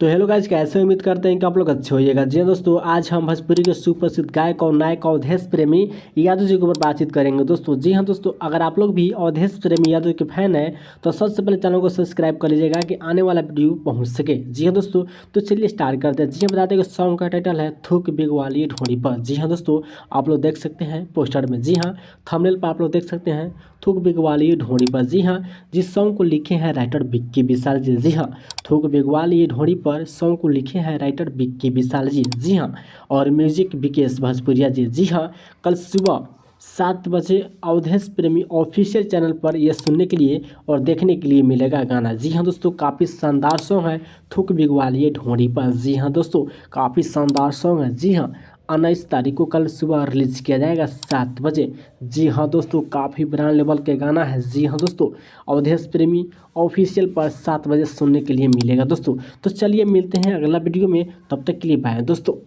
तो hello guys, कैसे उम्मीद करते हैं कि आप लोग अच्छे होइएगा। जी हाँ दोस्तों, आज हम भोजपुरी के सुप्रसिद्ध गायक और नायक अवधेश प्रेमी यादव जी के ऊपर बातचीत करेंगे दोस्तों। जी हाँ दोस्तों, अगर आप लोग भी अवधेश प्रेमी यादव के फैन हैं तो सबसे पहले चैनल को सब्सक्राइब कर लीजिएगा कि आने वाला वीडियो पहुँच सके। जी हाँ दोस्तों, तो चलिए स्टार्ट करते हैं। जी हाँ, बताते हैं कि सॉन्ग का टाइटल है थूक बिग वाली ढोड़ी पर। जी हाँ दोस्तों, आप लोग देख सकते हैं पोस्टर में। जी हाँ, थंबनेल पर आप लोग देख सकते हैं थूक बिग वाली ढोड़ी पर। जी हाँ, जिस सॉन्ग को लिखे हैं राइटर विक्की विशाल जी। जी हाँ, थूक बिगवाल ये ढोड़ी पर सॉन्ग को लिखे हैं राइटर विक्की विशाल जी। जी हाँ, और म्यूजिक विकेश भोजपुरिया जी। जी हाँ, कल सुबह 7 बजे अवधेश प्रेमी ऑफिशियल चैनल पर यह सुनने के लिए और देखने के लिए मिलेगा गाना। जी हाँ दोस्तों, काफ़ी शानदार सॉन्ग है थूक बिगवाल ये ढोड़ी पर। जी हाँ दोस्तों, काफ़ी शानदार सॉन्ग है। जी हाँ, 19 तारीख को कल सुबह रिलीज किया जाएगा 7 बजे। जी हाँ दोस्तों, काफ़ी ब्रांड लेवल के गाना है। जी हाँ दोस्तों, अवधेश प्रेमी ऑफिशियल पर 7 बजे सुनने के लिए मिलेगा दोस्तों। तो चलिए मिलते हैं अगला वीडियो में, तब तक के लिए बाय दोस्तों।